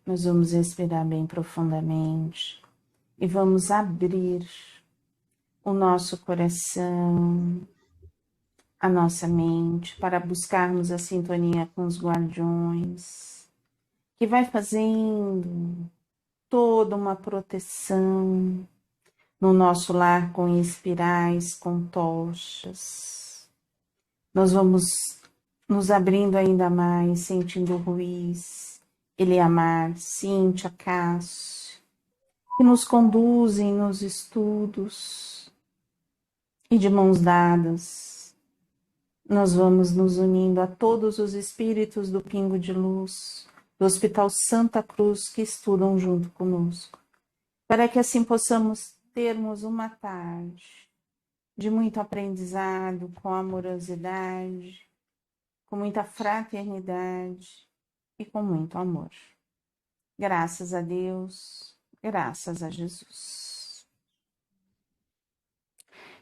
Nós vamos respirar bem profundamente e vamos abrir o nosso coração, a nossa mente, para buscarmos a sintonia com os guardiões, que vai fazendo toda uma proteção no nosso lar com espirais, com tochas. Nós vamos nos abrindo ainda mais, sentindo o Ruiz, Eliamar, Cíntia, Cássio, que nos conduzem nos estudos. E de mãos dadas, nós vamos nos unindo a todos os espíritos do Pingo de Luz, do Hospital Santa Cruz, que estudam junto conosco, para que assim possamos termos uma tarde de muito aprendizado, com amorosidade, com muita fraternidade e com muito amor. Graças a Deus, graças a Jesus.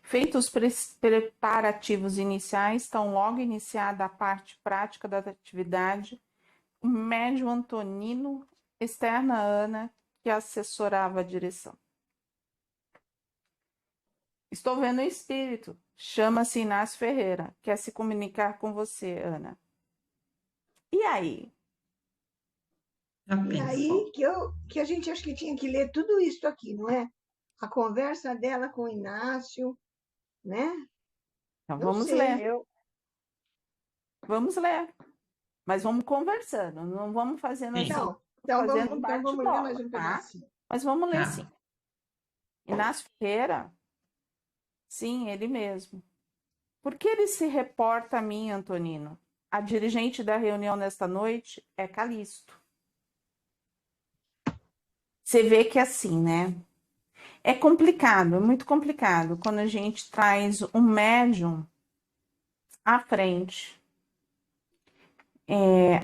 Feitos os preparativos iniciais, tão logo iniciada a parte prática da atividade, o médium Antonino externa a Ana, que assessorava a direção. Estou vendo o espírito. Chama-se Inácio Ferreira. Quer se comunicar com você, Ana. E aí? E aí que a gente acho que tinha que ler tudo isso aqui, não é? A conversa dela com o Inácio, né? Então Não vamos sei, ler. Vamos ler. Mas vamos conversando. Não vamos fazendo assim. Então fazendo vamos ler mais um tá? pedacinho. Mas vamos ler sim. Inácio Ferreira. Sim, ele mesmo. Por que ele se reporta a mim, Antonino? A dirigente da reunião nesta noite é Calixto. Você vê que é assim, né? É complicado, é muito complicado quando a gente traz um médium à frente.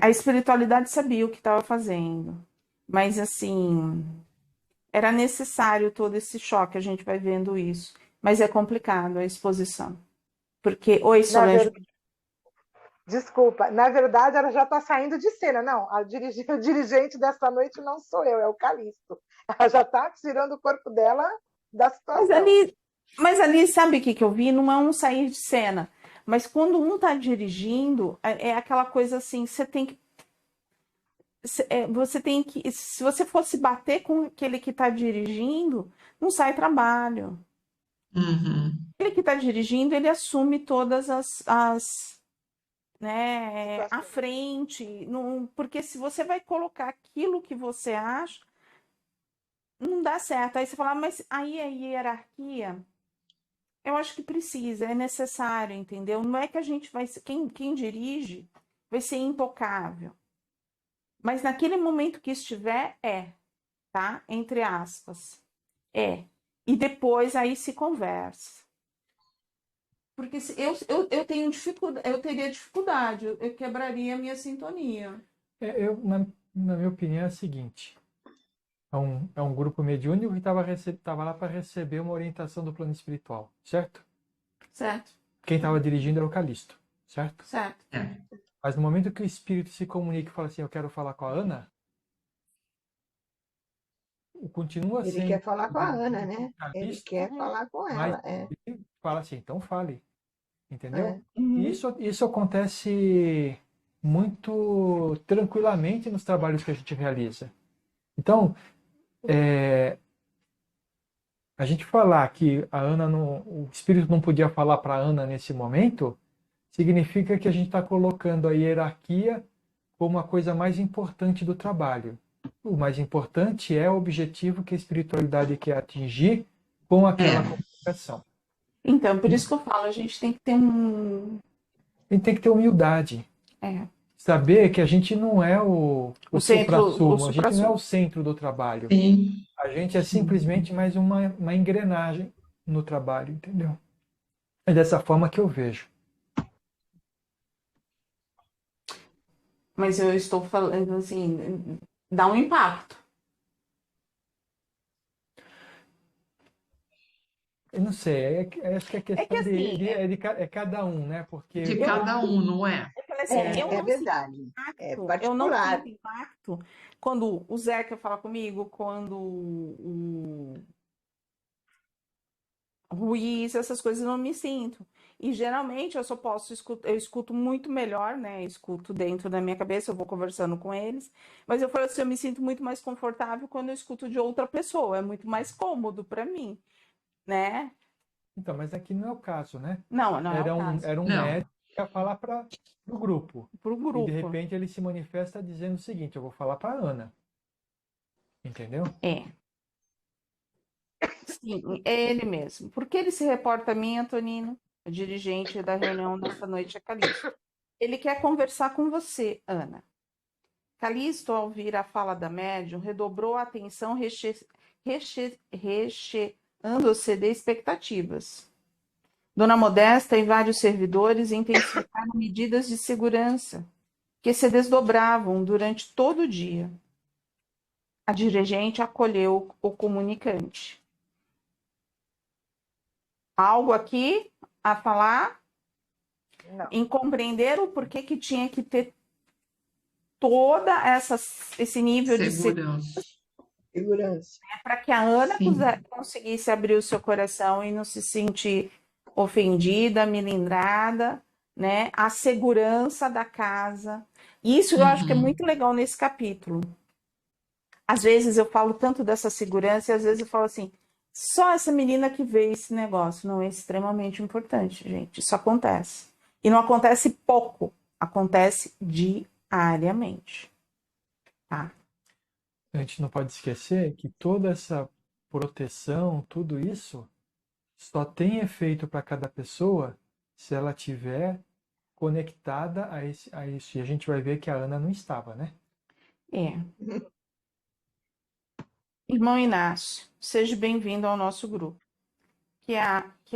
A espiritualidade sabia o que estava fazendo, mas assim, era necessário todo esse choque, a gente vai vendo isso. Mas é complicado a exposição. Porque, oi, Solange. Desculpa, na verdade ela já está saindo de cena. Não, a dirigente dessa noite não sou eu, é o Calixto. Ela já está tirando o corpo dela da situação. Mas ali sabe o que eu vi? Não é um sair de cena. Mas quando um está dirigindo, é aquela coisa assim, você tem que. Se você fosse bater com aquele que está dirigindo, não sai trabalho. Aquele que está dirigindo, ele assume todas né, à frente, porque se você vai colocar aquilo que você acha, não dá certo. Aí você fala, mas aí a hierarquia, eu acho que precisa, é necessário, entendeu? Não é que a gente vai ser, quem dirige vai ser intocável. Mas naquele momento que estiver, tá? Entre aspas. E depois aí se conversa. Porque eu tenho dificuldade, eu teria dificuldade, eu quebraria a minha sintonia. Na minha opinião, é a seguinte: é um grupo mediúnico que estava lá para receber uma orientação do plano espiritual, certo? Certo. Quem estava dirigindo era o Calixto, certo? Certo. Mas no momento que o espírito se comunica e fala assim, eu quero falar com a Ana, continua sendo... Ele quer falar com a Ana, né? Ele quer falar com ela. Ele fala assim, então fale. Entendeu? Isso acontece muito tranquilamente nos trabalhos que a gente realiza. Então, a gente falar que a Ana o espírito não podia falar para a Ana nesse momento, significa que a gente está colocando a hierarquia como a coisa mais importante do trabalho. O mais importante é o objetivo que a espiritualidade quer atingir com aquela comunicação. Então, por isso que eu falo, a gente tem que ter A gente tem que ter humildade. Saber que a gente não é o supra-sumo, a gente não é o centro do trabalho. Sim. A gente é simplesmente mais uma engrenagem no trabalho, entendeu? É dessa forma que eu vejo. Mas eu estou falando assim, dá um impacto. Eu não sei, acho que a questão assim, é cada um, né? Porque de cada um, não é? assim, eu É não sinto verdade. É impacto, eu não particular. sinto impacto quando o Zeca fala comigo, quando o Ruiz, essas coisas eu não me sinto. E geralmente eu só posso escutar, eu escuto muito melhor, né? Eu escuto dentro da minha cabeça, eu vou conversando com eles, mas eu falo assim, eu me sinto muito mais confortável quando eu escuto de outra pessoa, é muito mais cômodo para mim, né? Então, mas aqui não é o caso, né? Não, não é o caso. Era um Não. médico que ia falar para o grupo. Pro E de grupo. repente ele se manifesta dizendo o seguinte: eu vou falar para a Ana. Entendeu? É. Sim, é ele mesmo. Por que ele se reporta a mim, Antonino, o dirigente da reunião dessa noite é Calixto? Ele quer conversar com você, Ana. Calixto, ao ouvir a fala da médium, redobrou a atenção, recheando-se de expectativas. Dona Modesta e vários servidores intensificaram medidas de segurança, que se desdobravam durante todo o dia. A dirigente acolheu o comunicante. Algo aqui a falar Não. em compreender o porquê que tinha que ter toda esse nível de Segurança. Segurança. para que a Ana Sim. conseguisse abrir o seu coração e não se sentir ofendida, melindrada, né? A segurança da casa. Isso eu acho que é Uhum. muito legal nesse capítulo. Às vezes eu falo tanto dessa segurança e às vezes eu falo assim, só essa menina que vê esse negócio. Não é extremamente importante, gente. Isso acontece. E não acontece pouco, acontece diariamente. Tá? A gente não pode esquecer que toda essa proteção, tudo isso, só tem efeito para cada pessoa se ela tiver conectada a isso. E a gente vai ver que a Ana não estava, né? É. Irmão Inácio, seja bem-vindo ao nosso grupo. Que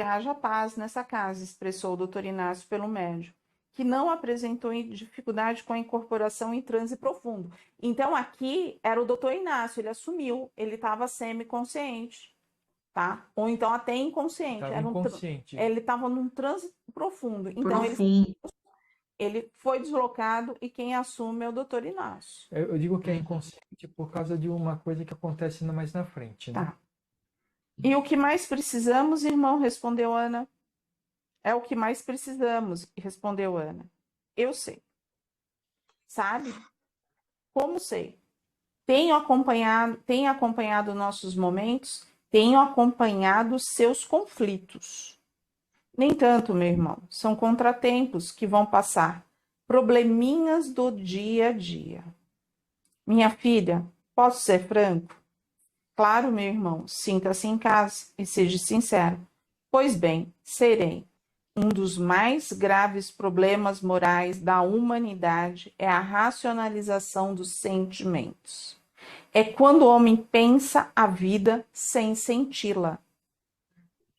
haja paz nessa casa, expressou o doutor Inácio pelo médium, que não apresentou dificuldade com a incorporação em transe profundo. Então, aqui era o doutor Inácio, ele assumiu, ele estava semi-consciente, tá? Ou então até inconsciente. Estava inconsciente. Ele estava num transe profundo. Então, Profundo. ele foi deslocado e quem assume é o doutor Inácio. Eu digo que é inconsciente por causa de uma coisa que acontece mais na frente, né? Tá. E o que mais precisamos, irmão? Respondeu Ana. É o que mais precisamos, respondeu Ana. Eu sei. Sabe? Como sei? Tenho acompanhado nossos momentos, tenho acompanhado seus conflitos. Nem tanto, meu irmão. São contratempos que vão passar, probleminhas do dia a dia. Minha filha, posso ser franco? Claro, meu irmão, sinta-se em casa e seja sincero. Pois bem, serei. Um dos mais graves problemas morais da humanidade é a racionalização dos sentimentos. É quando o homem pensa a vida sem senti-la.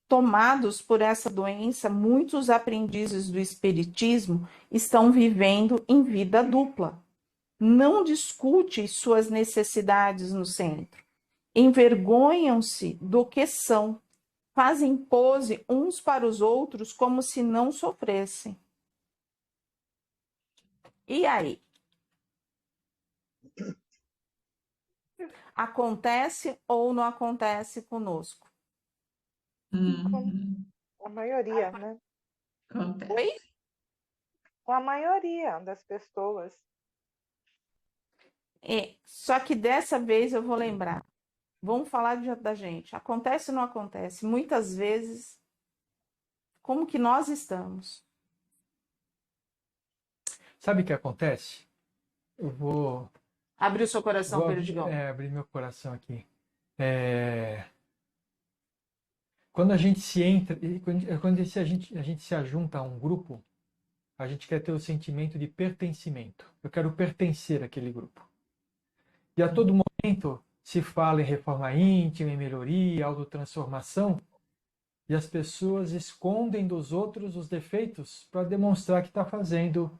Tomados por essa doença, muitos aprendizes do espiritismo estão vivendo em vida dupla. Não discute suas necessidades no centro. Envergonham-se do que são. Fazem pose uns para os outros como se não sofressem. E aí? Acontece ou não acontece conosco? Uhum. A maioria, né? Acontece. Oi? Com a maioria das pessoas. Só que dessa vez eu vou lembrar. Vamos falar da gente. Acontece ou não acontece? Muitas vezes, como que nós estamos? Sabe o que acontece? Eu vou Abre o seu coração, Perdigão. abrir meu coração aqui. Quando a gente se entra, quando a gente se ajunta a um grupo, a gente quer ter o sentimento de pertencimento. Eu quero pertencer àquele grupo. E a todo momento se fala em reforma íntima, em melhoria, autotransformação, e as pessoas escondem dos outros os defeitos para demonstrar que está fazendo,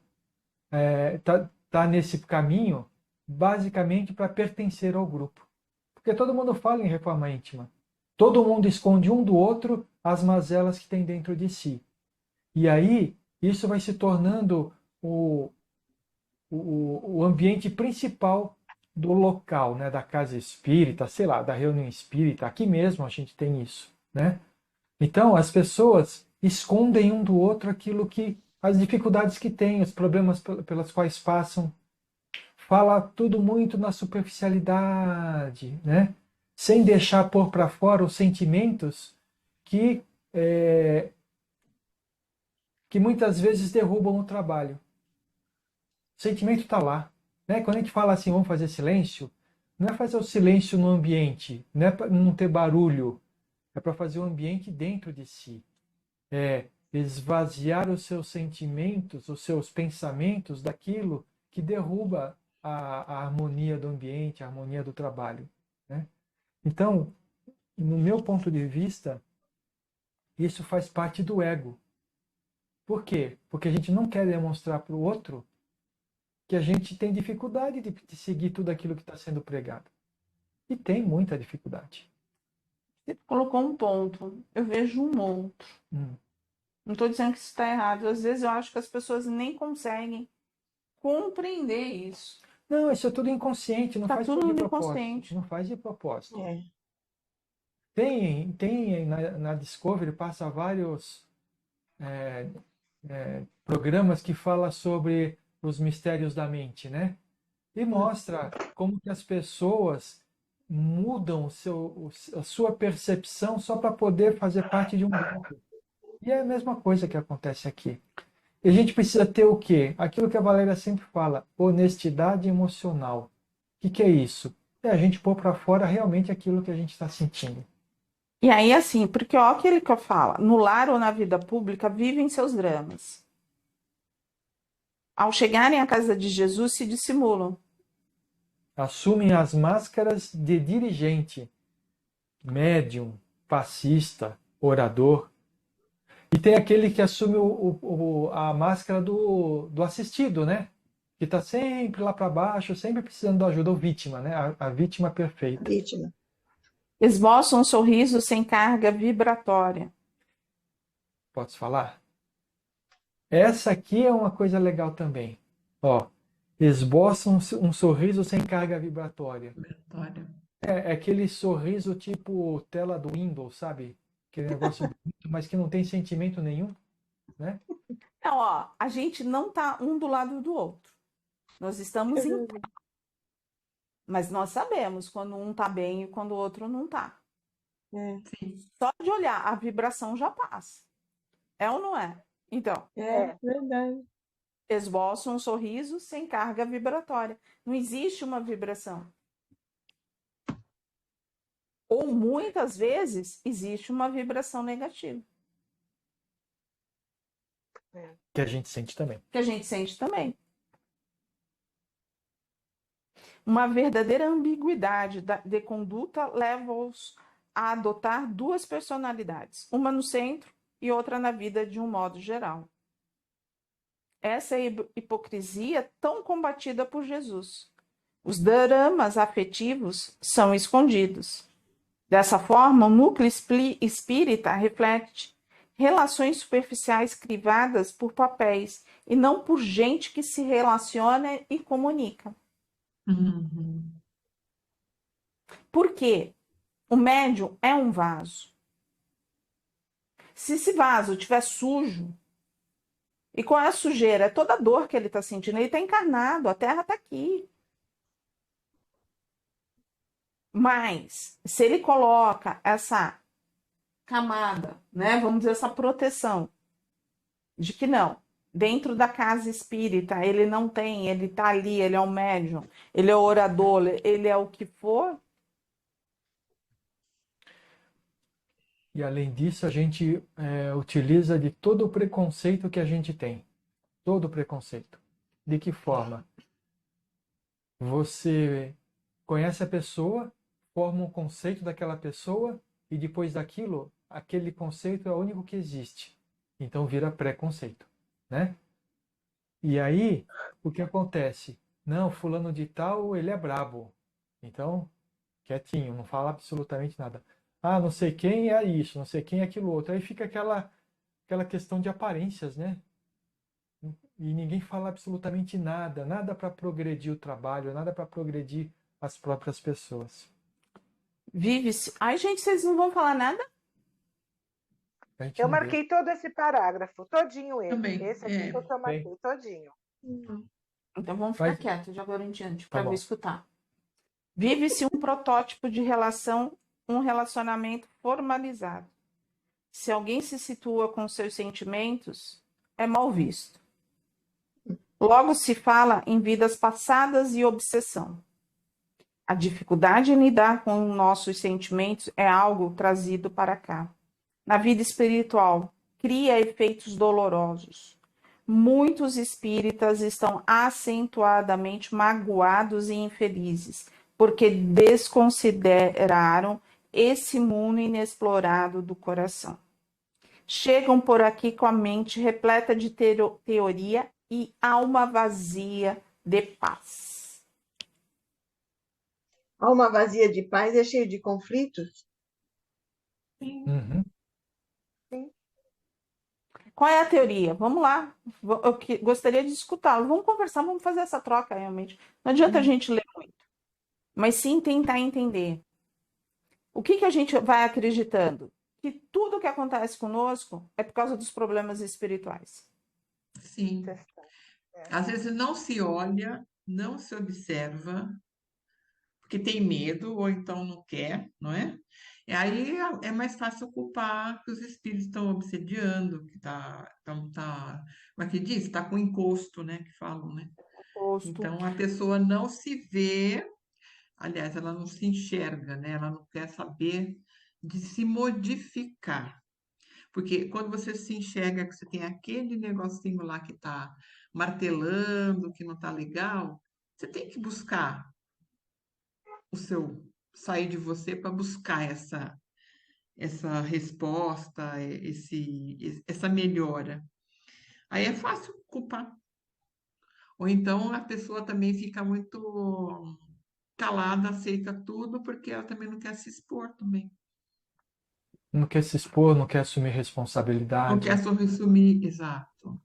tá nesse caminho, basicamente para pertencer ao grupo. Porque todo mundo fala em reforma íntima. Todo mundo esconde um do outro as mazelas que tem dentro de si. E aí, isso vai se tornando o ambiente principal do local, né, da casa espírita, sei lá, da reunião espírita. Aqui mesmo a gente tem isso, né? Então, as pessoas escondem um do outro aquilo que as dificuldades que têm, os problemas pelas quais passam. Fala tudo muito na superficialidade, né? Sem deixar pôr para fora os sentimentos que que muitas vezes derrubam o trabalho. O sentimento está lá, né? Quando a gente fala assim, vamos fazer silêncio, não é fazer o silêncio no ambiente, não é para não ter barulho, é para fazer o ambiente dentro de si. É esvaziar os seus sentimentos, os seus pensamentos daquilo que derruba a harmonia do ambiente, a harmonia do trabalho, né? Então, no meu ponto de vista, isso faz parte do ego. Por quê? Porque a gente não quer demonstrar para o outro que a gente tem dificuldade de seguir tudo aquilo que está sendo pregado. E tem muita dificuldade. Você colocou um ponto, eu vejo um outro. Não estou dizendo que isso está errado. Às vezes eu acho que as pessoas nem conseguem compreender isso. Não, isso é tudo inconsciente, não Tá faz tudo de no propósito. inconsciente. Não faz de propósito. É. Tem na Discovery, passa vários programas que falam sobre os mistérios da mente, né? E mostra como que as pessoas mudam a sua percepção só para poder fazer parte de um grupo. E é a mesma coisa que acontece aqui. E a gente precisa ter o quê? Aquilo que a Valéria sempre fala, honestidade emocional. O que é isso? É a gente pôr para fora realmente aquilo que a gente está sentindo. E aí, assim, porque ó, aquele que eu falo, no lar ou na vida pública, vivem seus dramas. Ao chegarem à casa de Jesus, se dissimulam. Assumem as máscaras de dirigente, médium, passista, orador. E tem aquele que assume a máscara do assistido, né? Que está sempre lá para baixo, sempre precisando de ajuda, o vítima, né? A vítima perfeita. Vítima. Esboçam um sorriso sem carga vibratória. Posso falar? Essa aqui é uma coisa legal também. Ó, esboçam um sorriso sem carga vibratória. É aquele sorriso tipo tela do Windows, sabe? Aquele negócio bonito, mas que não tem sentimento nenhum, né? Então, ó, a gente não tá um do lado do outro. Nós estamos em... Mas nós sabemos quando um tá bem e quando o outro não tá. Só de olhar, a vibração já passa. É ou não é? Então, Verdade. esboça um sorriso sem carga vibratória. Não existe uma vibração. Ou muitas vezes existe uma vibração negativa. Que a gente sente também. Que a gente sente também. Uma verdadeira ambiguidade de conduta leva-os a adotar duas personalidades, uma no centro e outra na vida de um modo geral. Essa é a hipocrisia tão combatida por Jesus. Os dramas afetivos são escondidos. Dessa forma, o núcleo espírita reflete relações superficiais crivadas por papéis e não por gente que se relaciona e comunica. Por quê? O médium é um vaso. Se esse vaso estiver sujo, e qual é a sujeira? É toda a dor que ele está sentindo. Ele está encarnado, a terra está aqui. Mas, se ele coloca essa camada, né, vamos dizer, essa proteção, de que não, dentro da casa espírita, ele não tem, ele está ali, ele é um médium, ele é o orador, ele é o que for. E além disso, a gente utiliza de todo o preconceito que a gente tem. Todo o preconceito. De que forma? Você conhece a pessoa, forma um conceito daquela pessoa e depois daquilo, aquele conceito é o único que existe. Então vira preconceito, né? E aí, o que acontece? Não, fulano de tal, ele é brabo. Então, quietinho, não fala absolutamente nada. Ah, não sei quem é isso, não sei quem é aquilo outro. Aí fica aquela questão de aparências, né? e ninguém fala absolutamente nada, nada para progredir o trabalho, nada para progredir as próprias pessoas. Vive-se. Ai, gente, vocês não vão falar nada? A gente Eu não vê. marquei todo esse parágrafo, todinho ele. Também. Esse aqui foi o que eu marquei, todinho. Então vamos ficar Mas- quietos de agora em diante Tá para bom. escutar. Vive-se um protótipo de relação, um relacionamento formalizado. Se alguém se situa com seus sentimentos, é mal visto. Logo se fala em vidas passadas e obsessão. A dificuldade em lidar com nossos sentimentos é algo trazido para cá. Na vida espiritual, cria efeitos dolorosos. Muitos espíritas estão acentuadamente magoados e infelizes, porque desconsideraram esse mundo inexplorado do coração. Chegam por aqui com a mente repleta de teoria e alma vazia de paz. Alma vazia de paz é cheio de conflitos? Uhum. Qual é a teoria? Vamos lá. Eu gostaria de escutá-lo. Vamos conversar, vamos fazer essa troca realmente. Não adianta a gente ler muito, mas sim tentar entender. O que a gente vai acreditando? Que tudo que acontece conosco é por causa dos problemas espirituais. Sim. Às vezes não se olha, não se observa, porque tem medo ou então não quer, não é? E aí é mais fácil culpar que os espíritos estão obsediando, que como é que diz? Está com encosto, né? Que falam, né? Então a pessoa não se vê, aliás, ela não se enxerga, né? Ela não quer saber de se modificar. Porque quando você se enxerga que você tem aquele negocinho lá que está martelando, que não está legal, você tem que buscar sair de você para buscar essa resposta, essa melhora. Aí é fácil culpar. Ou então a pessoa também fica muito calada, aceita tudo, porque ela também não quer se expor também. Não quer se expor, não quer assumir Não responsabilidade. quer só resumir, exato.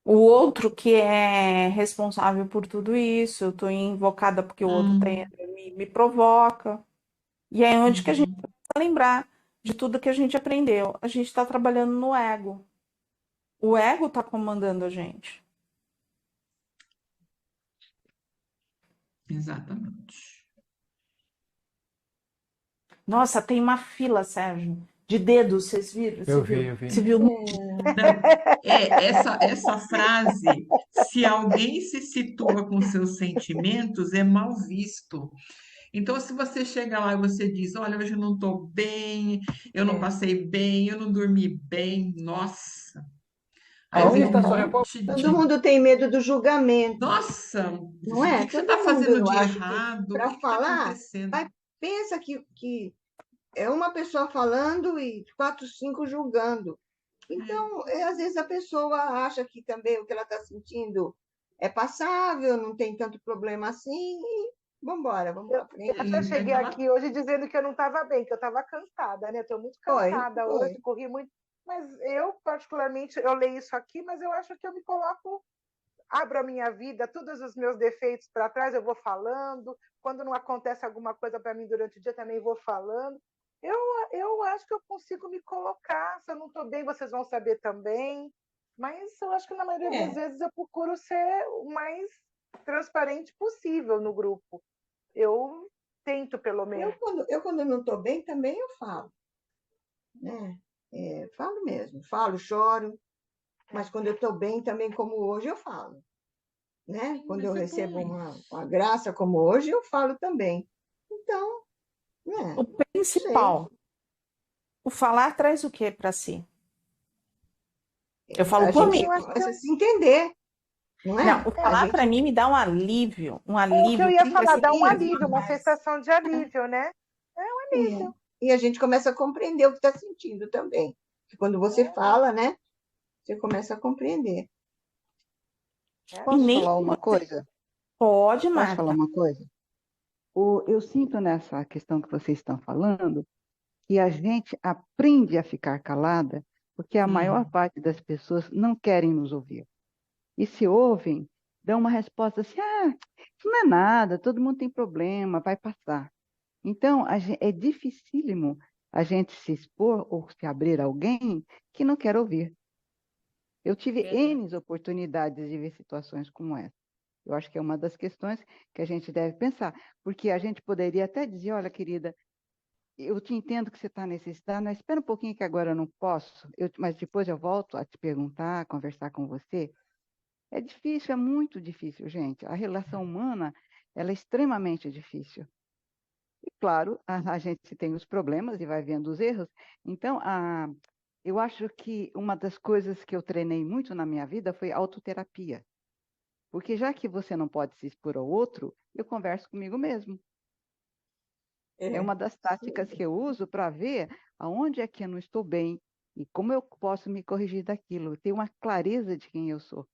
O outro que é responsável por tudo isso, eu estou invocada porque o outro me provoca. E é onde que a gente precisa lembrar de tudo que a gente aprendeu. A gente está trabalhando no ego. O ego está comandando a gente. Exatamente. Nossa, tem uma fila, Sérgio, de dedos, vocês viram? Eu vi. Você viu? Essa frase, se alguém se situa com seus sentimentos, é mal visto. Então, se você chega lá e você diz, olha, hoje eu não estou bem, eu não passei bem, eu não dormi bem, nossa. Aí Aonde vem está um sua monte Todo de... mundo tem medo do julgamento, Nossa, não o é? que que você Todo está mundo, fazendo eu de acho que errado? O para que está falar, acontecendo? vai, pensa que é uma pessoa falando e 4, 5 julgando. Então, às vezes a pessoa acha que também o que ela está sentindo é passável, não tem tanto problema assim, e vamos para Eu frente. até cheguei aqui hoje dizendo que eu não estava bem, que eu estava cansada, né? Estou muito cansada hoje, corri muito. Mas eu, particularmente, eu leio isso aqui, mas eu acho que eu me coloco, abro a minha vida, todos os meus defeitos para trás, eu vou falando. Quando não acontece alguma coisa para mim durante o dia, também vou falando. Eu acho que eu consigo me colocar. Se eu não estou bem, vocês vão saber também. Mas eu acho que na maioria das vezes eu procuro ser o mais transparente possível no grupo. Eu tento, pelo menos. Eu quando não estou bem, também eu falo. Né? Falo mesmo. Falo, choro. Mas quando eu estou bem, também como hoje, eu falo. Né? Quando eu recebo uma graça como hoje, eu falo também. Então, o principal, o falar traz o que para si? Eu falo por mim. Começa a se entender. Não é? Não, o falar para mim me dá um alívio. Um alívio. O que eu ia falar, dá um alívio, uma sensação de alívio, né? É um alívio. E a gente começa a compreender o que está sentindo também. Porque quando você fala, né? Você começa a compreender. Posso falar uma coisa? Pode, Marta. Posso falar uma coisa? Eu sinto nessa questão que vocês estão falando que a gente aprende a ficar calada porque a maior parte das pessoas não querem nos ouvir. e se ouvem, dão uma resposta assim, isso não é nada, todo mundo tem problema, vai passar. Então, é dificílimo a gente se expor ou se abrir a alguém que não quer ouvir. Eu tive N oportunidades de ver situações como essa. Eu acho que é uma das questões que a gente deve pensar, porque a gente poderia até dizer, olha, querida, eu te entendo que você está necessitada, mas espera um pouquinho que agora eu não posso, mas depois eu volto a te perguntar, a conversar com você. É difícil, é muito difícil, gente. A relação humana, ela é extremamente difícil. E, claro, a gente tem os problemas e vai vendo os erros. Então, eu acho que uma das coisas que eu treinei muito na minha vida foi autoterapia. Porque já que você não pode se expor ao outro, eu converso comigo mesmo. É uma das táticas que eu uso para ver aonde é que eu não estou bem e como eu posso me corrigir daquilo. Ter uma clareza de quem eu sou.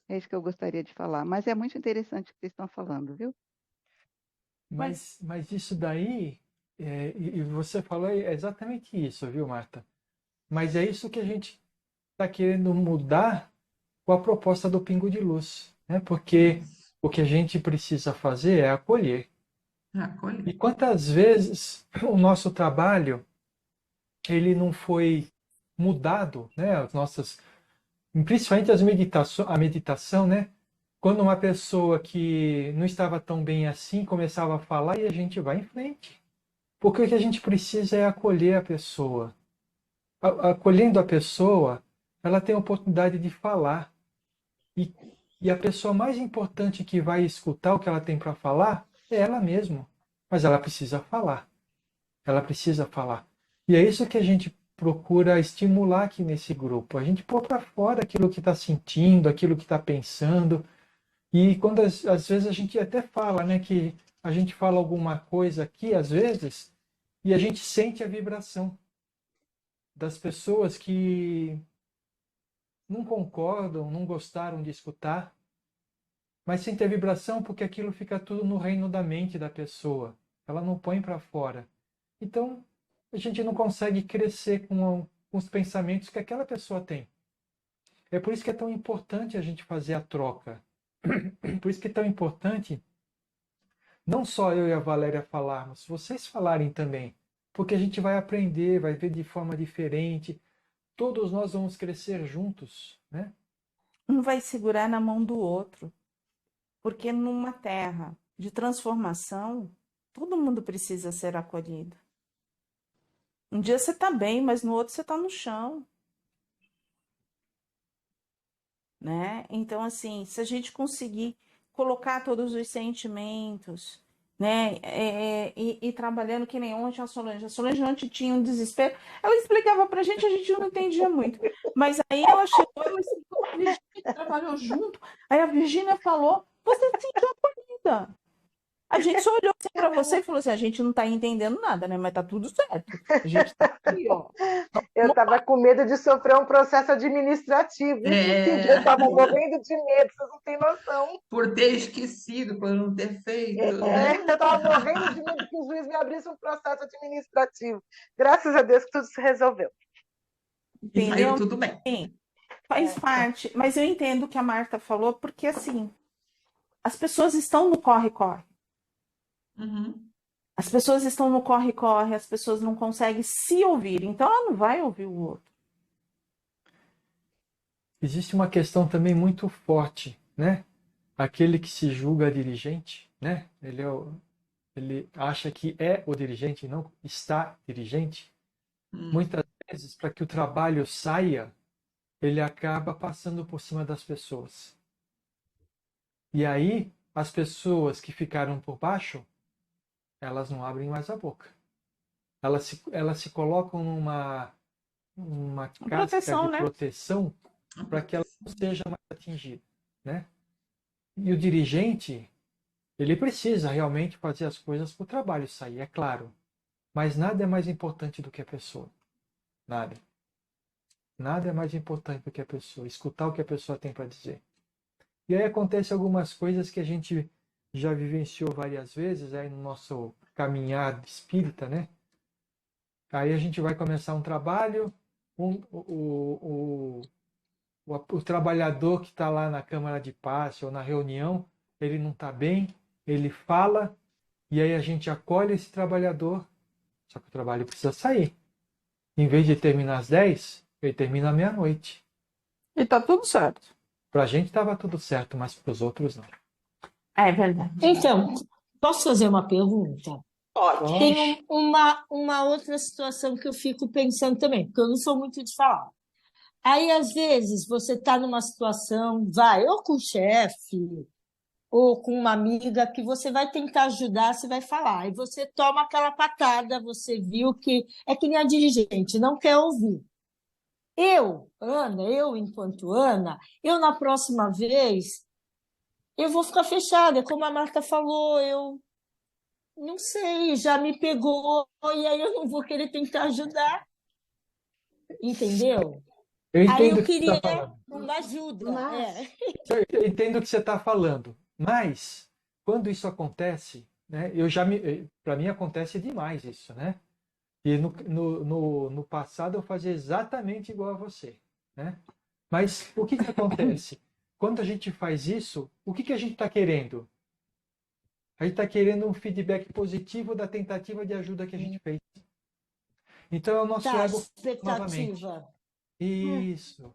É isso que eu gostaria de falar. Mas é muito interessante o que vocês estão falando, viu? Mas isso daí, e você falou é exatamente isso, viu, Marta? Mas é isso que a gente está querendo mudar com a proposta do Pingo de Luz, né? Porque o que a gente precisa fazer é acolher. E quantas vezes o nosso trabalho ele não foi mudado, né? As nossas, principalmente a meditação, né? Quando uma pessoa que não estava tão bem assim começava a falar e a gente vai em frente. Porque o que a gente precisa é acolher a pessoa. Acolhendo a pessoa, ela tem a oportunidade de falar. E a pessoa mais importante que vai escutar o que ela tem para falar é ela mesma. Mas ela precisa falar. Ela precisa falar. E é isso que a gente procura estimular aqui nesse grupo. A gente pôr para fora aquilo que está sentindo, aquilo que está pensando. E quando às vezes a gente até fala, né, que a gente fala alguma coisa aqui, às vezes, e a gente sente a vibração das pessoas que não concordam, não gostaram de escutar, mas sente a vibração porque aquilo fica tudo no reino da mente da pessoa. Ela não põe para fora. Então, a gente não consegue crescer com os pensamentos que aquela pessoa tem. É por isso que é tão importante a gente fazer a troca. Por isso que é tão importante não só eu e a Valéria falarmos, vocês falarem também. Porque a gente vai aprender, vai ver de forma diferente. Todos nós vamos crescer juntos, né? Um vai segurar na mão do outro. Porque numa terra de transformação, todo mundo precisa ser acolhido. Um dia você está bem, mas no outro você está no chão. Né? Então, assim, se a gente conseguir colocar todos os sentimentos, né, e trabalhando que nem ontem a Solange ontem tinha um desespero, ela explicava pra gente, a gente não entendia muito, mas aí ela chegou, ela explicou, a Virgínia trabalhou junto, aí a Virgínia falou, você se sentiu acolhida. A gente só olhou assim para você e falou assim: a gente não tá entendendo nada, né? Mas tá tudo certo. A gente tá aqui, ó. Eu tava com medo de sofrer um processo administrativo. Eu tava morrendo de medo, vocês não têm noção. Por ter esquecido, por não ter feito. Eu tava morrendo de medo que o juiz me abrisse um processo administrativo. Graças a Deus que tudo se resolveu. E saiu tudo bem. Sim, faz parte. Mas eu entendo o que a Marta falou, porque assim, as pessoas estão no corre-corre. As pessoas estão no corre-corre, as pessoas não conseguem se ouvir, então ela não vai ouvir o outro. Existe uma questão também muito forte, né? Aquele que se julga dirigente, né? Ele acha que é o dirigente e não está dirigente. Muitas vezes, para que o trabalho saia, ele acaba passando por cima das pessoas. E aí, as pessoas que ficaram por baixo, elas não abrem mais a boca. Elas se colocam numa casca de proteção para que ela não seja mais atingida, né? E o dirigente, ele precisa realmente fazer as coisas para o trabalho sair, é claro. Mas nada é mais importante do que a pessoa. Nada. Nada é mais importante do que a pessoa. Escutar o que a pessoa tem para dizer. E aí acontecem algumas coisas que a gente já vivenciou várias vezes aí no nosso caminhar espírita, né? Aí a gente vai começar um trabalho, o o trabalhador que está lá na Câmara de Passe ou na reunião, ele não está bem, ele fala, e aí a gente acolhe esse trabalhador, só que o trabalho precisa sair. Em vez de terminar às 10, ele termina à meia-noite. E tá tudo certo. Para a gente estava tudo certo, mas para os outros não. É verdade. Então, posso fazer uma pergunta? Pode. Tem uma outra situação que eu fico pensando também, porque eu não sou muito de falar. Aí, às vezes, você está numa situação, vai, ou com o chefe, ou com uma amiga, que você vai tentar ajudar, você vai falar, e você toma aquela patada, você viu que é que nem a dirigente, não quer ouvir. Ana, enquanto Ana, na próxima vez, eu vou ficar fechada, como a Marta falou, eu não sei, já me pegou, e aí eu não vou querer tentar ajudar, entendeu? Eu Aí entendo eu o que você queria está falando. uma ajuda. Mas- Eu entendo o que você está falando, mas quando isso acontece, né, para mim acontece demais isso, né? E no passado eu fazia exatamente igual a você, né? Mas o que acontece? Quando a gente faz isso, o que a gente está querendo? A gente está querendo um feedback positivo da tentativa de ajuda que a gente fez. Então é o nosso Tá, ego novamente. expectativa. Isso.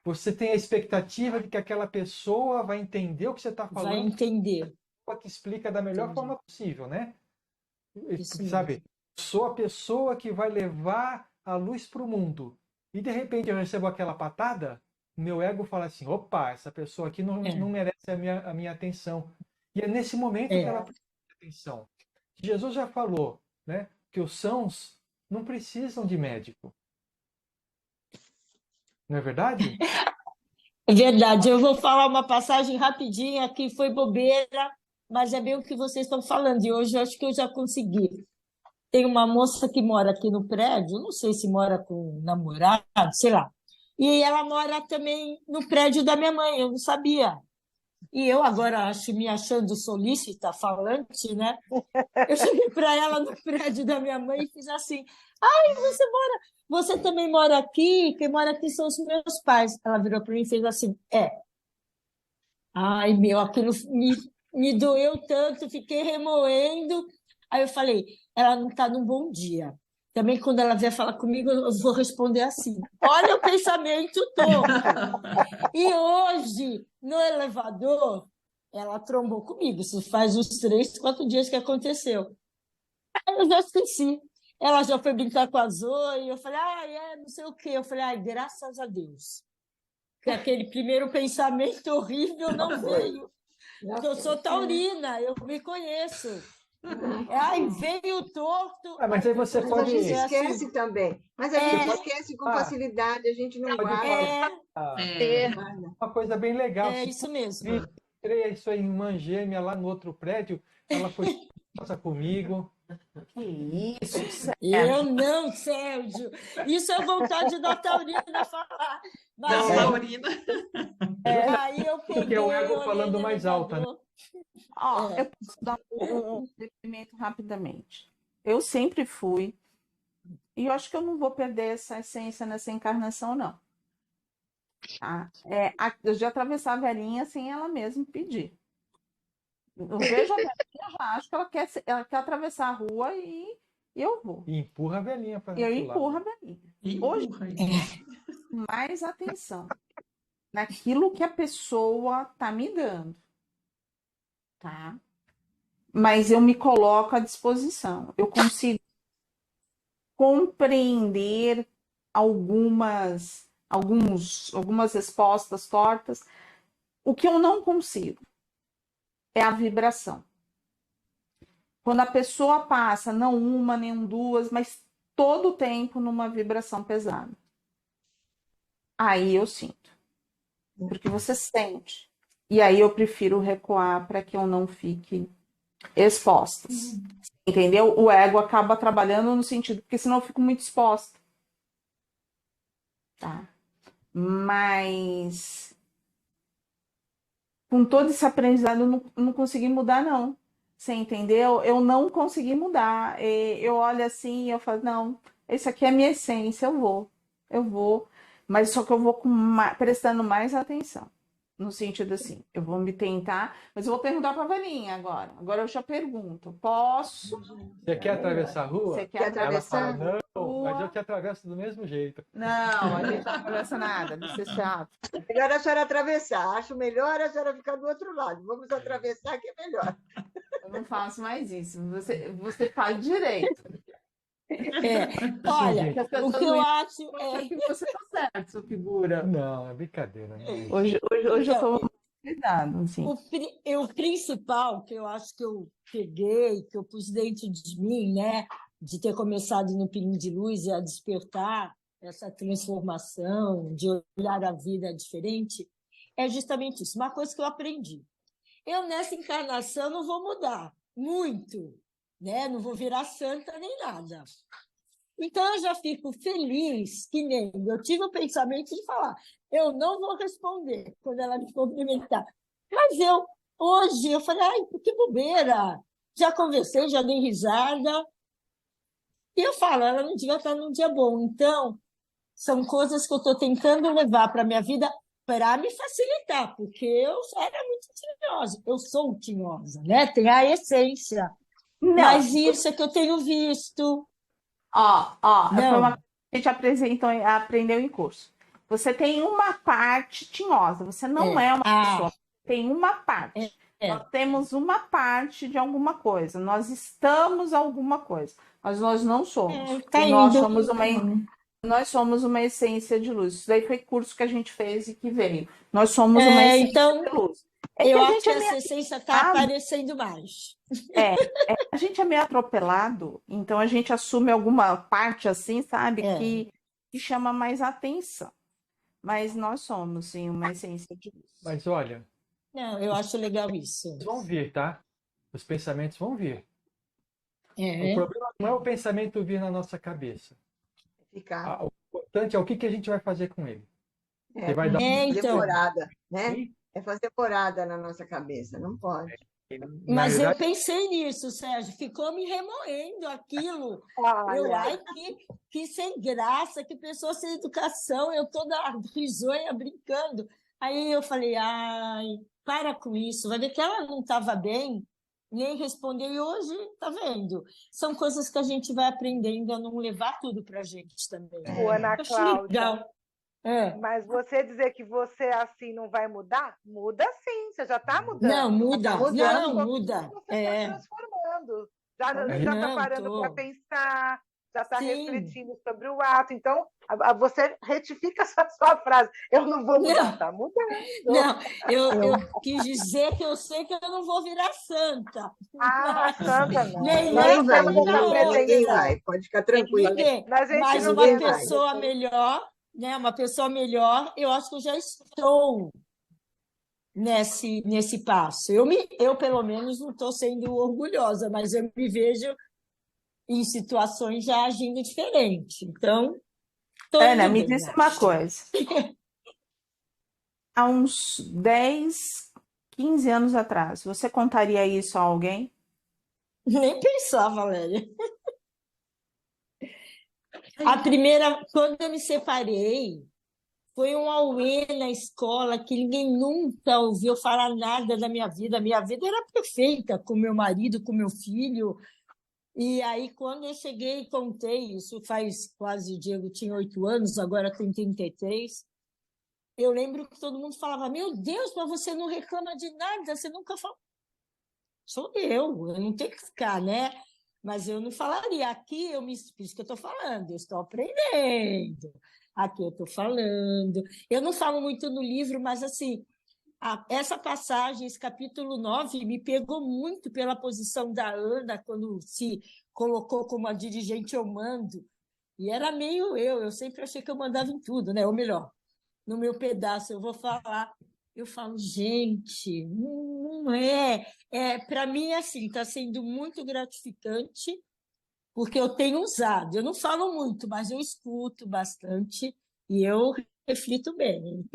Você tem a expectativa de que aquela pessoa vai entender o que você está Vai falando, entender. que explica da melhor Entendi. forma possível, né? Isso Sabe? Sou a pessoa que vai levar a luz para o mundo. E de repente eu recebo aquela patada, meu ego fala assim: opa, essa pessoa aqui não merece a minha atenção. E é nesse momento que ela precisa de atenção. Jesus já falou, né, que os sãos não precisam de médico. Não é verdade? É verdade. Eu vou falar uma passagem rapidinha aqui, foi bobeira, mas é bem o que vocês estão falando. E hoje eu acho que eu já consegui. Tem uma moça que mora aqui no prédio, não sei se mora com um namorado, sei lá. E ela mora também no prédio da minha mãe, eu não sabia. E eu agora acho, me achando solícita, falante, né? Eu cheguei para ela no prédio da minha mãe e fiz assim: ai, você também mora aqui? Quem mora aqui são os meus pais. Ela virou para mim e fez assim: é. Ai, meu, aquilo me doeu tanto, fiquei remoendo. Aí eu falei: ela não está num bom dia. Também, quando ela vier falar comigo, eu vou responder assim: olha o pensamento torto. E hoje, no elevador, ela trombou comigo. Isso faz uns 3, 4 dias que aconteceu. Aí eu já esqueci. Ela já foi brincar com a Zoe. Eu falei: não sei o quê. Eu falei: graças a Deus. Porque aquele primeiro pensamento horrível não veio. Porque eu sou taurina, eu me conheço. Veio torto. Mas aí você Mas pode. a gente esquece também. Mas a gente É. esquece com facilidade, a gente não Pode guarda. uma coisa bem legal. É isso mesmo. Entrei isso aí em uma gêmea lá no outro prédio, ela foi comigo. Que isso, Eu não, Sérgio. Isso é vontade da taurina falar. Mas Da Laurina. aí eu Porque peguei, é o ego olhei falando no mais alto, né? elevador. Ó, eu posso dar um depoimento rapidamente. Eu sempre fui, e eu acho que eu não vou perder essa essência nessa encarnação, não. Tá? Eu já atravessar a velhinha sem ela mesma pedir. Eu vejo a velhinha, já acho que ela quer atravessar a rua e eu vou. E empurra a velhinha para Eu outro lado. empurro a velhinha. Hoje, Empurra. mais atenção naquilo que a pessoa tá me dando, tá? Mas eu me coloco à disposição. Eu consigo compreender algumas respostas tortas. O que eu não consigo é a vibração. Quando a pessoa passa, não uma, nem duas, mas todo o tempo numa vibração pesada. Aí eu sinto. Porque você sente. E aí eu prefiro recuar para que eu não fique expostas. Entendeu? O ego acaba trabalhando no sentido, porque senão eu fico muito exposta. Tá? Mas com todo esse aprendizado eu não consegui mudar, não. Você entendeu? Eu não consegui mudar. Eu olho assim e eu falo, não, esse aqui é a minha essência, eu vou. Mas só que eu vou prestando mais atenção. No sentido assim, eu vou me tentar, mas eu vou perguntar para a Valinha agora. Agora eu já pergunto, posso? Você quer atravessar a rua? Você quer Ela fala, atravessar? não, mas eu te atravesso do mesmo jeito. Não, a gente não atravessa nada, não ser chato. Melhor a senhora atravessar. Acho melhor a senhora ficar do outro lado. Vamos atravessar, que é melhor. Eu não faço mais isso. Você faz direito. Olha, Porque as pessoas o que eu não acho acham que você tá certo, sua figura. Não, é brincadeira. Né? Hoje eu Então, tomo cuidado, assim. o principal que eu acho que eu peguei, que eu pus dentro de mim, né, de ter começado no Pingo de Luz e a despertar essa transformação, de olhar a vida diferente, é justamente isso. Uma coisa que eu aprendi. Eu, nessa encarnação, não vou mudar muito, né? Não vou virar santa nem nada. Então, eu já fico feliz que nem eu tive o pensamento de falar, eu não vou responder quando ela me cumprimentar. Mas hoje, eu falei, ai, que bobeira. Já conversei, já dei risada. E eu falo, ela não devia estar num dia bom. Então, são coisas que eu estou tentando levar para a minha vida para me facilitar, porque eu era muito tinhosa. Eu sou tinhosa, né? Tem a essência. Não, Mas isso é que eu tenho visto. foi uma Não. coisa que a gente aprendeu em curso. Você tem uma parte tinhosa, você não é uma pessoa, tem uma parte. Nós temos uma parte de alguma coisa, nós estamos alguma coisa, mas nós não somos. Tá E nós indo. somos uma essência de luz. Isso daí foi curso que a gente fez e que veio. Nós somos uma essência Então, de luz. eu acho que essa essência está aparecendo mais. A gente é meio atropelado, então a gente assume alguma parte assim, sabe, que chama mais atenção. Mas nós somos, sim, uma essência de luz. Mas olha, Não, eu acho legal isso. vão vir, tá? Os pensamentos vão vir. É. O problema não é o pensamento vir na nossa cabeça. Ficar. O importante é o que a gente vai fazer com ele. Você vai dar Fazer então. morada, né? Sim. É fazer morada na nossa cabeça, não pode. Mas Na eu verdade, pensei nisso, Sérgio, ficou me remoendo aquilo. Olha, Que sem graça, que pessoa sem educação, eu toda risonha, brincando. Aí eu falei, ai, para com isso, vai ver que ela não estava bem, nem respondeu, e hoje, tá vendo? São coisas que a gente vai aprendendo a não levar tudo para a gente também. Ô, Ana Acho Cláudia, legal. mas você dizer que você assim não vai mudar? Muda sim, você já está mudando. Não, muda, Tá mudando. não, muda. Você está transformando. Já Não, está parando tô. para pensar, já está Sim. refletindo sobre o ato. Então, você retifica essa sua frase. Eu não vou mudar, está mudando. Não, eu quis dizer que eu sei que eu não vou virar santa. Santa não. Nem Não eu, vai, nem ninguém outra. vai, pode ficar tranquila. Ninguém. Mas a gente Mas não uma Ninguém vai. pessoa melhor, né? Uma pessoa melhor, eu acho que eu já estou nesse passo. Eu pelo menos, não estou sendo orgulhosa, mas eu me vejo em situações já agindo diferente. Então, estou Ana, indo me bem, diz uma acho. coisa. Há uns 10, 15 anos atrás, você contaria isso a alguém? Nem pensar, Valéria. A primeira, quando eu me separei, foi um auê na escola que ninguém nunca ouviu falar nada da minha vida. Minha vida era perfeita com meu marido, com meu filho. E aí, quando eu cheguei e contei, isso faz quase, o Diego tinha 8 anos, agora tem 33, eu lembro que todo mundo falava, meu Deus, mas você não reclama de nada, você nunca fala. Sou eu não tenho que ficar, né? Mas eu não falaria. Aqui, isso que eu estou falando, eu estou aprendendo. Aqui eu estou falando. Eu não falo muito no livro, mas assim, essa passagem, esse capítulo 9, me pegou muito pela posição da Ana, quando se colocou como a dirigente eu mando. E era meio eu sempre achei que eu mandava em tudo, né? Ou melhor, no meu pedaço eu vou falar. Eu falo, gente, não é. Para mim, assim, está sendo muito gratificante, porque eu tenho usado. Eu não falo muito, mas eu escuto bastante e eu reflito bem.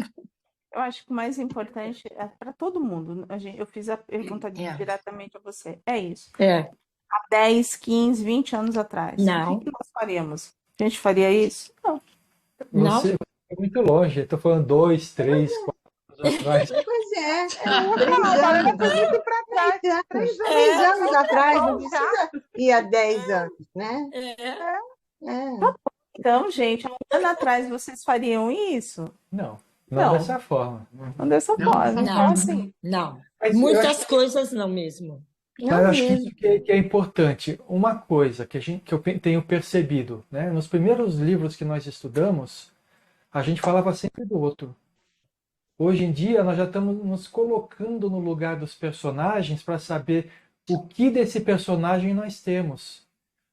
Eu acho que o mais importante é para todo mundo. Eu fiz a pergunta diretamente a você. É isso. Há 10, 15, 20 anos atrás. Não. O que nós faríamos? A gente faria isso? Não. Não? você muito longe. Estou falando 2, 3, 4 anos atrás. Pois é, 3 Agora anos. é muito para trás. 3 anos atrás, não precisa ir há 10 anos, né? Então, gente, há um ano atrás vocês fariam isso? Não Não. dessa forma. Não dessa forma. Então, Não, assim, não. Mas eu Muitas acho, coisas não mesmo. mas não eu acho que mesmo. isso que é importante. Uma coisa que eu tenho percebido, né? Nos primeiros livros que nós estudamos, a gente falava sempre do outro. Hoje em dia, nós já estamos nos colocando no lugar dos personagens para saber o que desse personagem nós temos.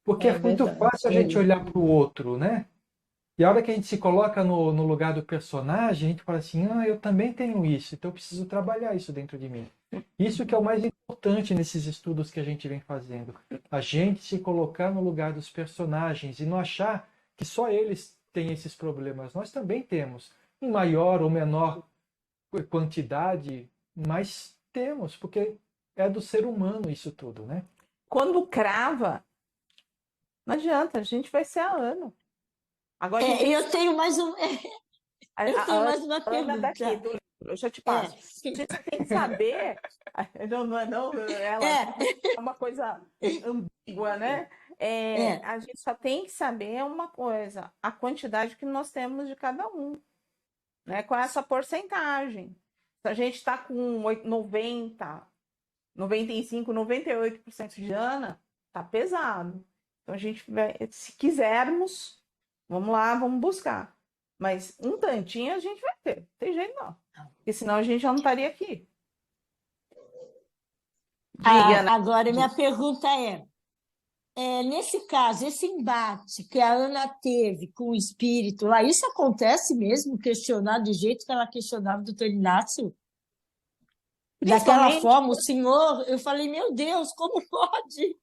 Porque é muito fácil a gente olhar para o outro, né? E a hora que a gente se coloca no lugar do personagem, a gente fala assim, eu também tenho isso, então eu preciso trabalhar isso dentro de mim. Isso que é o mais importante nesses estudos que a gente vem fazendo. A gente se colocar no lugar dos personagens e não achar que só eles têm esses problemas. Nós também temos, em maior ou menor quantidade, mas temos, porque é do ser humano isso tudo, né? Quando crava, não adianta, a gente vai ser a ano. Agora, Eu tenho mais uma Ana pergunta. daqui do livro, eu já te passo. A gente tem que saber, ela é uma coisa ambígua, né? A gente só tem que saber uma coisa, a quantidade que nós temos de cada um, né? Com essa porcentagem. Se a gente está com 90, 95, 98% de Ana, tá pesado. Então a gente vai, se quisermos, vamos lá, vamos buscar. Mas um tantinho a gente vai ter. Não tem jeito não. Porque senão a gente já não estaria aqui. Diga, Ana. Agora, minha pergunta nesse caso, esse embate que a Ana teve com o espírito lá, isso acontece mesmo? Questionar do jeito que ela questionava o doutor Inácio? Daquela forma, o senhor, eu falei, meu Deus, como pode?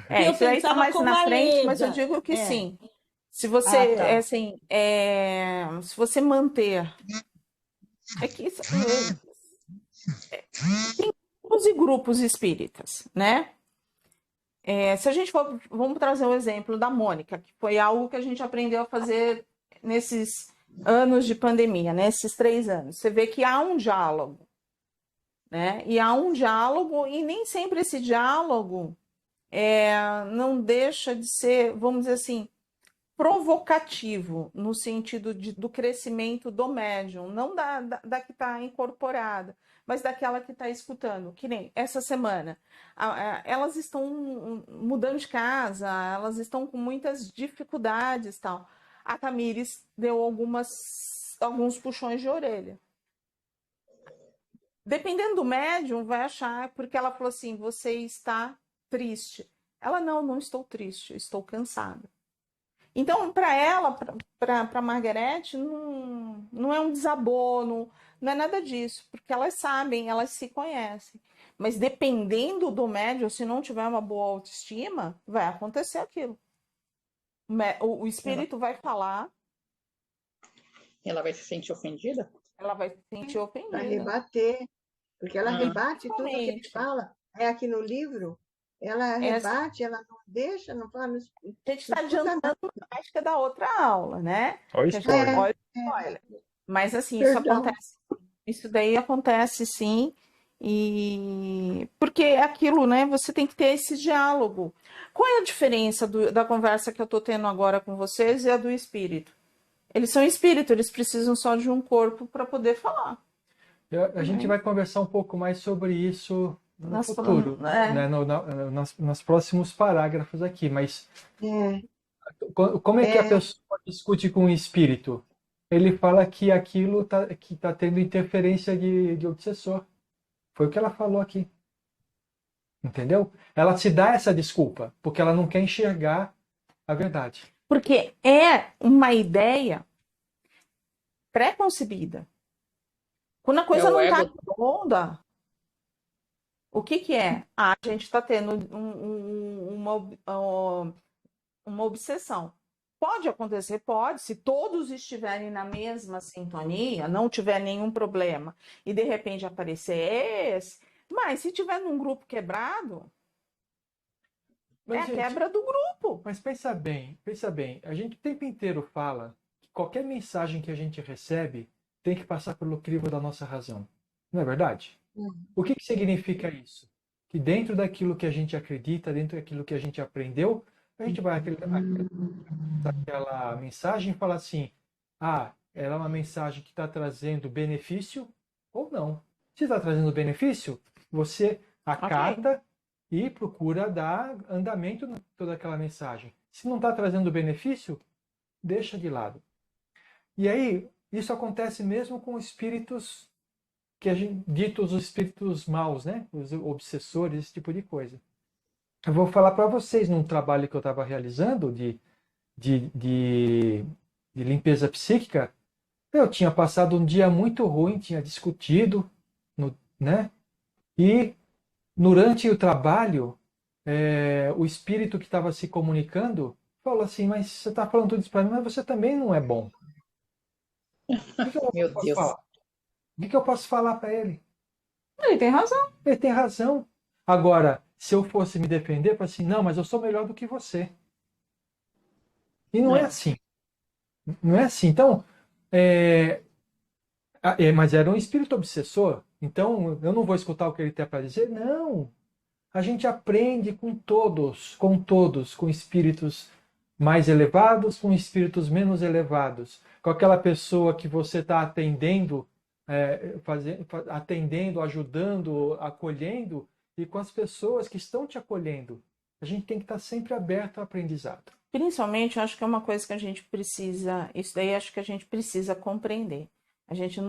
Eu isso aí está pensava mais como na a frente, mas eu Leda. digo que sim. Se você, tá. se você manter... É que isso, tem grupos e grupos espíritas, né? Se a gente for, vamos trazer o exemplo da Mônica, que foi algo que a gente aprendeu a fazer nesses anos de pandemia, nesses 3 anos. Você vê que há um diálogo, né? E há um diálogo, e nem sempre esse diálogo não deixa de ser, vamos dizer assim, provocativo, no sentido do crescimento do médium, não da que está incorporada, mas daquela que está escutando. Que nem essa semana, elas estão mudando de casa, elas estão com muitas dificuldades, tal. A Tamires deu alguns puxões de orelha. Dependendo do médium, vai achar, porque ela falou assim, você está triste. Ela, não estou triste, eu estou cansada. Então, para ela, para Margarete, não é um desabono, não é nada disso, porque elas sabem, elas se conhecem. Mas dependendo do médium, se não tiver uma boa autoestima, vai acontecer aquilo. O espírito vai falar. Ela vai se sentir ofendida? Ela vai se sentir ofendida. Vai rebater, porque ela rebate tudo que ele fala. Aqui no livro, ela rebate, ela não deixa, não fala. A gente está adiantando a prática da outra aula, né? Olha o spoiler. Olha o spoiler. Mas assim, isso acontece. Isso daí acontece sim. E porque é aquilo, né? Você tem que ter esse diálogo. Qual é a diferença da conversa que eu estou tendo agora com vocês e a do espírito? Eles são espírito, eles precisam só de um corpo para poder falar. A gente vai conversar um pouco mais sobre isso no futuro, né? Nos próximos parágrafos aqui, mas como é que a pessoa discute com o espírito? Ele fala que aquilo que tá tendo interferência de obsessor. Foi o que ela falou aqui. Entendeu? Ela se dá essa desculpa, porque ela não quer enxergar a verdade. Porque é uma ideia pré-concebida. Quando a coisa não está redonda, o que é? A gente está tendo uma obsessão. Pode acontecer? Pode. Se todos estiverem na mesma sintonia, não tiver nenhum problema, e de repente aparecer esse, mas se tiver num grupo quebrado, a quebra do grupo. Mas pensa bem, a gente o tempo inteiro fala qualquer mensagem que a gente recebe tem que passar pelo crivo da nossa razão. Não é verdade? O que significa isso? Que dentro daquilo que a gente acredita, dentro daquilo que a gente aprendeu, a gente vai acreditar aquela mensagem e falar assim, ela é uma mensagem que está trazendo benefício ou não. Se está trazendo benefício, você acata e procura dar andamento a toda aquela mensagem. Se não está trazendo benefício, deixa de lado. E aí, isso acontece mesmo com espíritos que a gente ditos os espíritos maus, né? Os obsessores, esse tipo de coisa. Eu vou falar para vocês num trabalho que eu estava realizando de limpeza psíquica. Eu tinha passado um dia muito ruim, tinha discutido, né? E durante o trabalho, o espírito que estava se comunicando falou assim, mas você está falando tudo isso para mim, mas você também não é bom. Meu Deus. O que eu posso falar para ele? Ele tem razão. Ele tem razão. Agora, se eu fosse me defender, eu falo assim, não, mas eu sou melhor do que você. E não é assim. Não é assim. Então, mas era um espírito obsessor. Então, eu não vou escutar o que ele tem para dizer. Não. A gente aprende com todos, com espíritos mais elevados, com espíritos menos elevados. Com aquela pessoa que você está atendendo, atendendo, ajudando, acolhendo, e com as pessoas que estão te acolhendo. A gente tem que estar sempre aberto ao aprendizado. Principalmente, eu acho que é uma coisa que a gente precisa, isso daí acho que a gente precisa compreender. A gente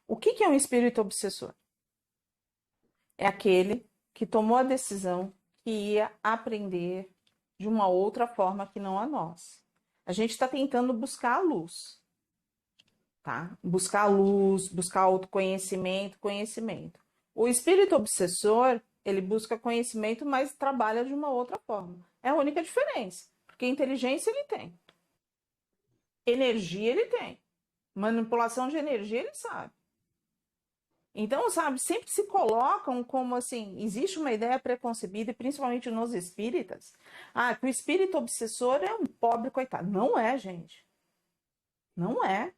o que é um espírito obsessor? É aquele que tomou a decisão que ia aprender de uma outra forma que não a nós. A gente está tentando buscar a luz, tá? Buscar a luz, buscar autoconhecimento, conhecimento. O espírito obsessor, ele busca conhecimento, mas trabalha de uma outra forma. É a única diferença, porque inteligência ele tem. Energia ele tem. Manipulação de energia ele sabe. Então, sabe, sempre se colocam como assim, existe uma ideia preconcebida, e principalmente nos espíritas, que o espírito obsessor é um pobre coitado. Não é, gente. Não é.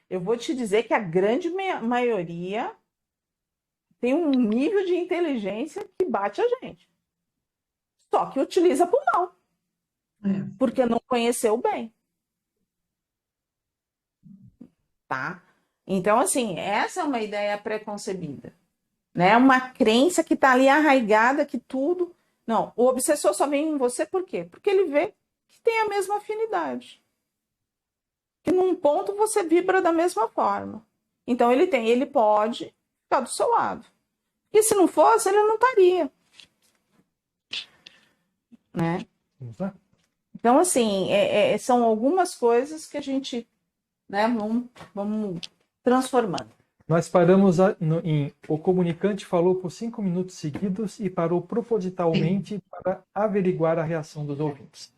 Eu vou te dizer que a grande maioria tem um nível de inteligência que bate a gente. Só que utiliza para o mal. Porque não conheceu bem. Tá? Então, assim, essa é uma ideia preconcebida, né? Uma crença que está ali arraigada, que tudo... Não, o obsessor só vem em você por quê? Porque ele vê que tem a mesma afinidade. Que num ponto você vibra da mesma forma. Então, ele pode ficar do seu lado. E se não fosse, ele não estaria. Né? Então, assim, são algumas coisas que a gente, né, vamos transformando. Nós paramos em o comunicante falou por 5 minutos seguidos e parou propositalmente para averiguar a reação dos ouvintes.